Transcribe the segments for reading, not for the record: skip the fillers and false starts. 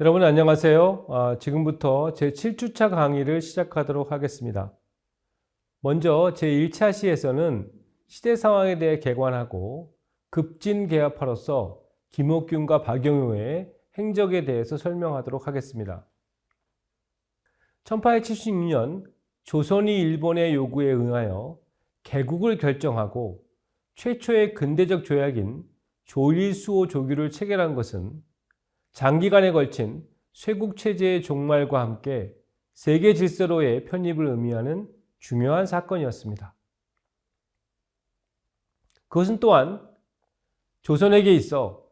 여러분 안녕하세요. 지금부터 제7주차 강의를 시작하도록 하겠습니다. 먼저 제1차 시에서는 시대 상황에 대해 개관하고 급진개혁파로서 김옥균과 박영효의 행적에 대해서 설명하도록 하겠습니다. 1876년 조선이 일본의 요구에 응하여 개국을 결정하고 최초의 근대적 조약인 조일수호 조규를 체결한 것은 장기간에 걸친 쇄국체제의 종말과 함께 세계 질서로의 편입을 의미하는 중요한 사건이었습니다. 그것은 또한 조선에게 있어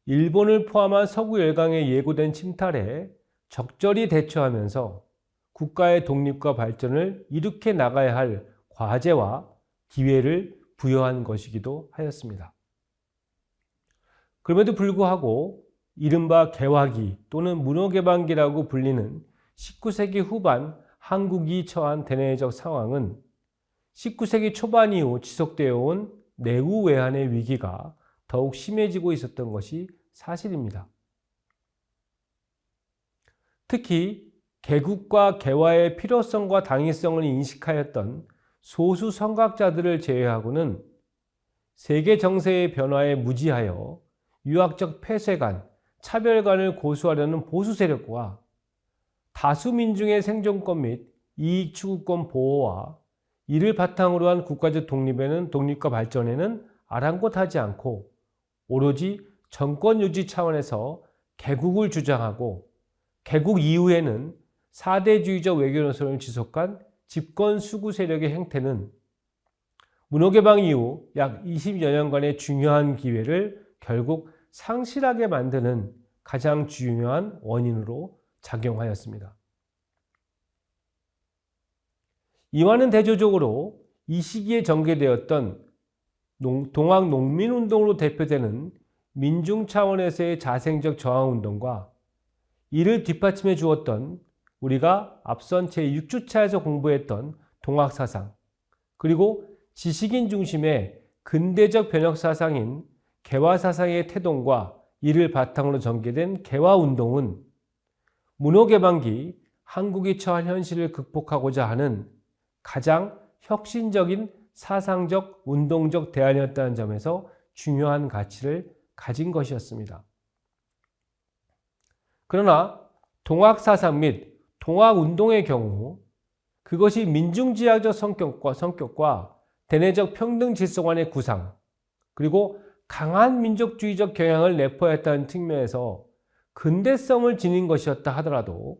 일본을 포함한 서구 열강에 예고된 침탈에 적절히 대처하면서 국가의 독립과 발전을 이룩해 나가야 할 과제와 기회를 부여한 것이기도 하였습니다. 그럼에도 불구하고 이른바 개화기 또는 문호개방기라고 불리는 19세기 후반 한국이 처한 대내적 상황은 19세기 초반 이후 지속되어 온 내후 외환의 위기가 더욱 심해지고 있었던 것이 사실입니다. 특히 개국과 개화의 필요성과 당위성을 인식하였던 소수 선각자들을 제외하고는 세계 정세의 변화에 무지하여 유학적 폐쇄관, 차별관을 고수하려는 보수 세력과 다수 민중의 생존권 및 이익 추구권 보호와 이를 바탕으로 한 국가적 독립과 발전에는 아랑곳하지 않고 오로지 정권 유지 차원에서 개국을 주장하고 개국 이후에는 사대주의적 외교 노선을 지속한 집권 수구 세력의 행태는 문호개방 이후 약 20여 년간의 중요한 기회를 결국 상실하게 만드는 가장 중요한 원인으로 작용하였습니다. 이와는 대조적으로 이 시기에 전개되었던 동학 농민운동으로 대표되는 민중 차원에서의 자생적 저항운동과 이를 뒷받침해 주었던 우리가 앞선 제6주차에서 공부했던 동학사상, 그리고 지식인 중심의 근대적 변혁사상인 개화사상의 태동과 이를 바탕으로 전개된 개화운동은 문호개방기 한국이 처한 현실을 극복하고자 하는 가장 혁신적인 사상적, 운동적 대안이었다는 점에서 중요한 가치를 가진 것이었습니다. 그러나 동학사상 및 동학운동의 경우 그것이 민중지향적 성격과 대내적 평등 질서관의 구상, 그리고 강한 민족주의적 경향을 내포했다는 측면에서 근대성을 지닌 것이었다 하더라도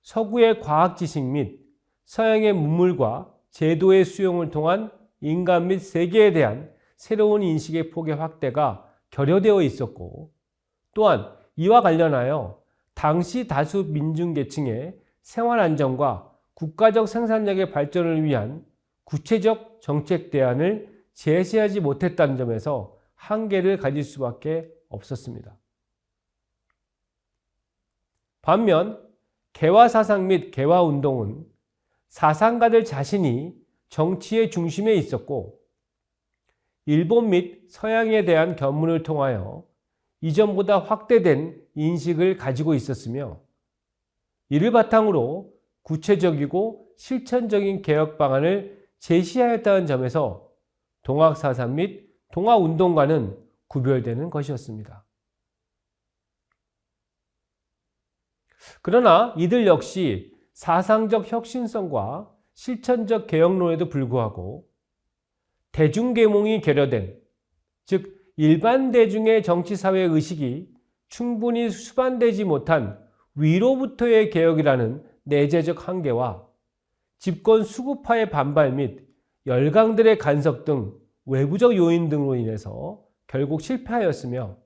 서구의 과학 지식 및 서양의 문물과 제도의 수용을 통한 인간 및 세계에 대한 새로운 인식의 폭의 확대가 결여되어 있었고, 또한 이와 관련하여 당시 다수 민중계층의 생활 안정과 국가적 생산력의 발전을 위한 구체적 정책 대안을 제시하지 못했다는 점에서 한계를 가질 수밖에 없었습니다. 반면 개화사상 및 개화운동은 사상가들 자신이 정치의 중심에 있었고 일본 및 서양에 대한 견문을 통하여 이전보다 확대된 인식을 가지고 있었으며 이를 바탕으로 구체적이고 실천적인 개혁 방안을 제시하였다는 점에서 동학사상 및 동학운동과는 구별되는 것이었습니다. 그러나 이들 역시 사상적 혁신성과 실천적 개혁론에도 불구하고 대중계몽이 결여된, 즉 일반 대중의 정치사회 의식이 충분히 수반되지 못한 위로부터의 개혁이라는 내재적 한계와 집권 수구파의 반발 및 열강들의 간섭 등 외부적 요인 등으로 인해서 결국 실패하였으며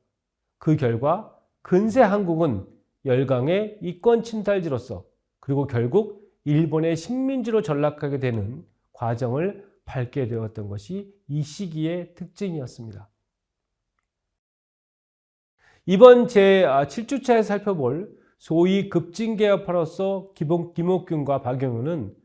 그 결과 근세 한국은 열강의 이권 침탈지로서 그리고 결국 일본의 식민지로 전락하게 되는 과정을 밟게 되었던 것이 이 시기의 특징이었습니다. 이번 제7주차에서 살펴볼 소위 급진개혁파로서 김옥균과 박영효는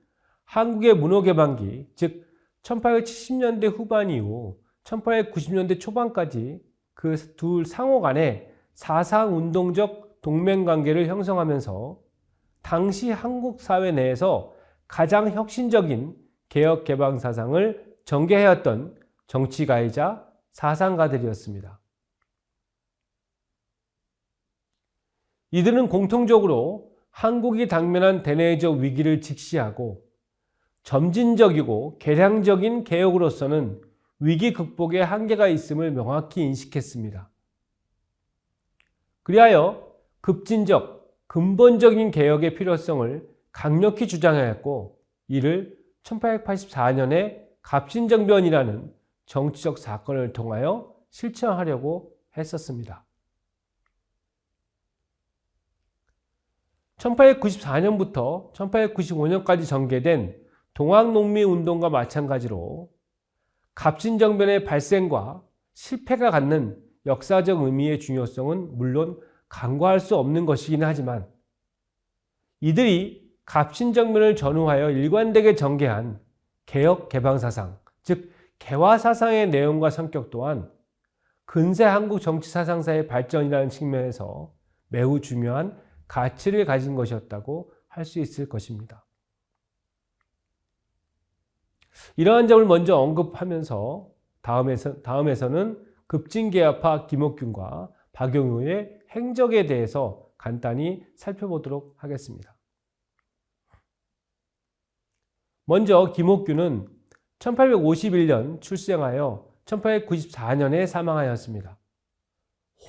한국의 문호개방기, 즉 1870년대 후반 이후 1890년대 초반까지 그 둘 상호 간에 사상운동적 동맹관계를 형성하면서 당시 한국 사회 내에서 가장 혁신적인 개혁 개방 사상을 전개해왔던 정치가이자 사상가들이었습니다. 이들은 공통적으로 한국이 당면한 대내적 위기를 직시하고 점진적이고 개량적인 개혁으로서는 위기 극복에 한계가 있음을 명확히 인식했습니다. 그리하여 급진적, 근본적인 개혁의 필요성을 강력히 주장하였고 이를 1884년에 갑신정변이라는 정치적 사건을 통하여 실천하려고 했었습니다. 1894년부터 1895년까지 전개된 동학농민운동과 마찬가지로 갑신정변의 발생과 실패가 갖는 역사적 의미의 중요성은 물론 간과할 수 없는 것이긴 하지만 이들이 갑신정변을 전후하여 일관되게 전개한 개혁 개방사상, 즉 개화사상의 내용과 성격 또한 근세 한국 정치사상사의 발전이라는 측면에서 매우 중요한 가치를 가진 것이었다고 할 수 있을 것입니다. 이러한 점을 먼저 언급하면서 다음에서는 급진개혁파 김옥균과 박용효의 행적에 대해서 간단히 살펴보도록 하겠습니다. 먼저 김옥균은 1851년 출생하여 1894년에 사망하였습니다.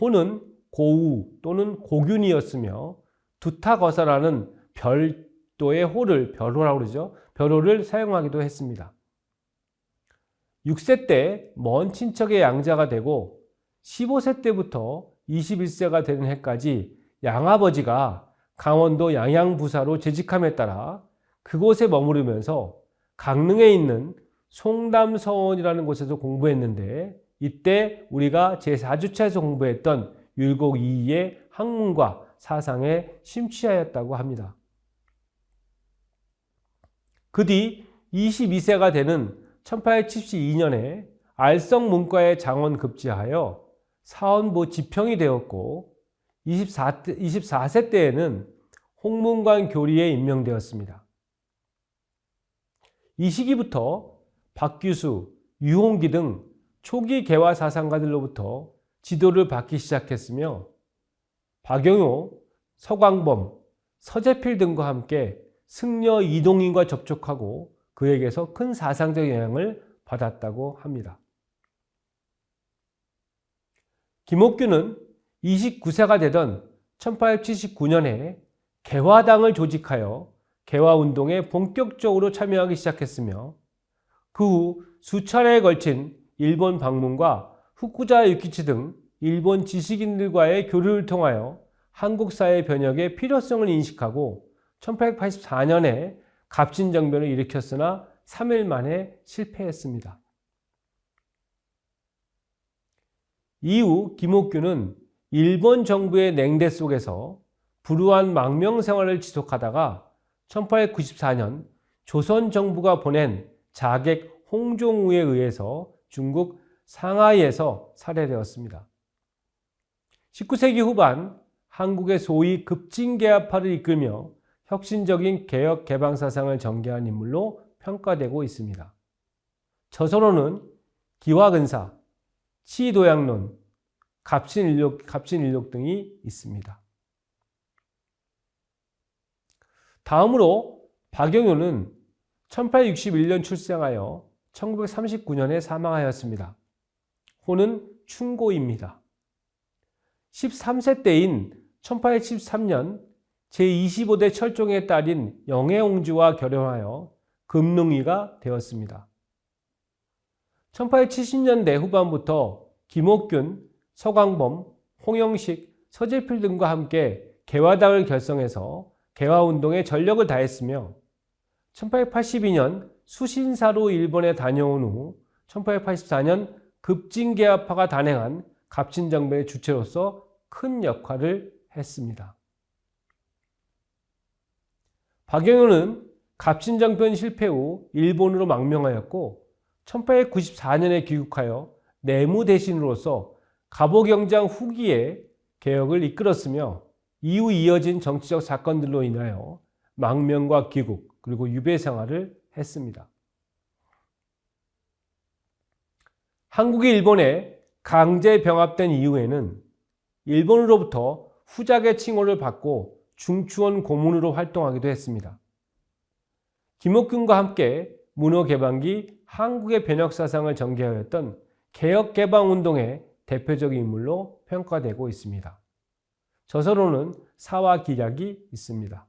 호는 고우 또는 고균이었으며 두타거사라는 별도의 호를 별호라고 그러죠. 별호를 사용하기도 했습니다. 6세 때 먼 친척의 양자가 되고 15세 때부터 21세가 되는 해까지 양아버지가 강원도 양양부사로 재직함에 따라 그곳에 머무르면서 강릉에 있는 송담서원이라는 곳에서 공부했는데 이때 우리가 제4주차에서 공부했던 율곡 이이의 학문과 사상에 심취하였다고 합니다. 그 뒤 22세가 되는 1872년에 알성 문과에 장원 급제하여 사원보 지평이 되었고 24세 때에는 홍문관 교리에 임명되었습니다. 이 시기부터 박규수, 유홍기 등 초기 개화 사상가들로부터 지도를 받기 시작했으며 박용효, 서광범, 서재필 등과 함께 승려 이동인과 접촉하고 그에게서 큰 사상적 영향을 받았다고 합니다. 김옥균은 29세가 되던 1879년에 개화당을 조직하여 개화운동에 본격적으로 참여하기 시작했으며 그 후 수차례에 걸친 일본 방문과 후쿠자 유키치 등 일본 지식인들과의 교류를 통하여 한국 사회 변혁의 필요성을 인식하고 1884년에 갑신정변을 일으켰으나 3일 만에 실패했습니다. 이후 김옥균은 일본 정부의 냉대 속에서 불우한 망명 생활을 지속하다가 1894년 조선 정부가 보낸 자객 홍종우에 의해서 중국 상하이에서 살해되었습니다. 19세기 후반 한국의 소위 급진개화파를 이끌며 혁신적인 개혁 개방 사상을 전개한 인물로 평가되고 있습니다. 저서로는 기화근사, 치도양론, 갑신일록 등이 있습니다. 다음으로 박용효는 1861년 출생하여 1939년에 사망하였습니다. 호는 충고입니다. 13세 때인 1873년 제25대 철종의 딸인 영해옹주와 결혼하여 금능이가 되었습니다. 1870년대 후반부터 김옥균, 서광범, 홍영식, 서재필 등과 함께 개화당을 결성해서 개화운동에 전력을 다했으며 1882년 수신사로 일본에 다녀온 후 1884년 급진개화파가 단행한 갑신정변의 주체로서 큰 역할을 했습니다. 박용효는 갑신정변 실패 후 일본으로 망명하였고 1894년에 귀국하여 내무대신으로서 갑오경장 후기에 개혁을 이끌었으며 이후 이어진 정치적 사건들로 인하여 망명과 귀국 그리고 유배 생활을 했습니다. 한국이 일본에 강제 병합된 이후에는 일본으로부터 후작의 칭호를 받고 중추원 고문으로 활동하기도 했습니다. 김옥균과 함께 문호개방기 한국의 변혁사상을 전개하였던 개혁개방운동의 대표적인 인물로 평가되고 있습니다. 저서로는 사화 기략이 있습니다.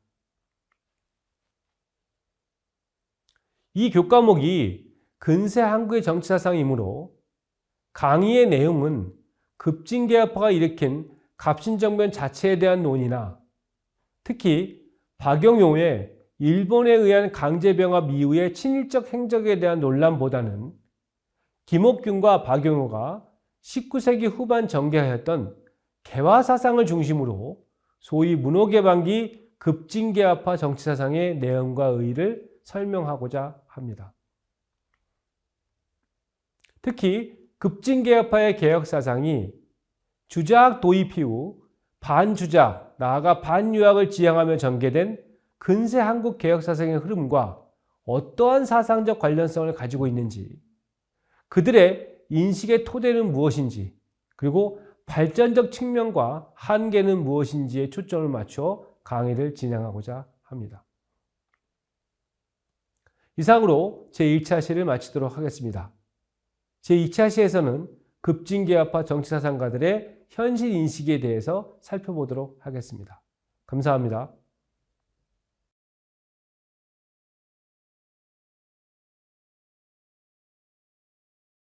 이 교과목이 근세 한국의 정치사상이므로 강의의 내용은 급진개혁파가 일으킨 갑신정변 자체에 대한 논의나 특히 박영효의 일본에 의한 강제병합 이후의 친일적 행적에 대한 논란보다는 김옥균과 박영효가 19세기 후반 전개하였던 개화사상을 중심으로 소위 문호개방기 급진개혁파 정치사상의 내용과 의의를 설명하고자 합니다. 특히 급진개혁파의 개혁사상이 주작 도입 이후 반주작, 나아가 반유학을 지향하며 전개된 근세 한국 개혁사상의 흐름과 어떠한 사상적 관련성을 가지고 있는지, 그들의 인식의 토대는 무엇인지, 그리고 발전적 측면과 한계는 무엇인지에 초점을 맞춰 강의를 진행하고자 합니다. 이상으로 제1차 시를 마치도록 하겠습니다. 제2차 시에서는 급진개혁파 정치사상가들의 현실 인식에 대해서 살펴보도록 하겠습니다. 감사합니다.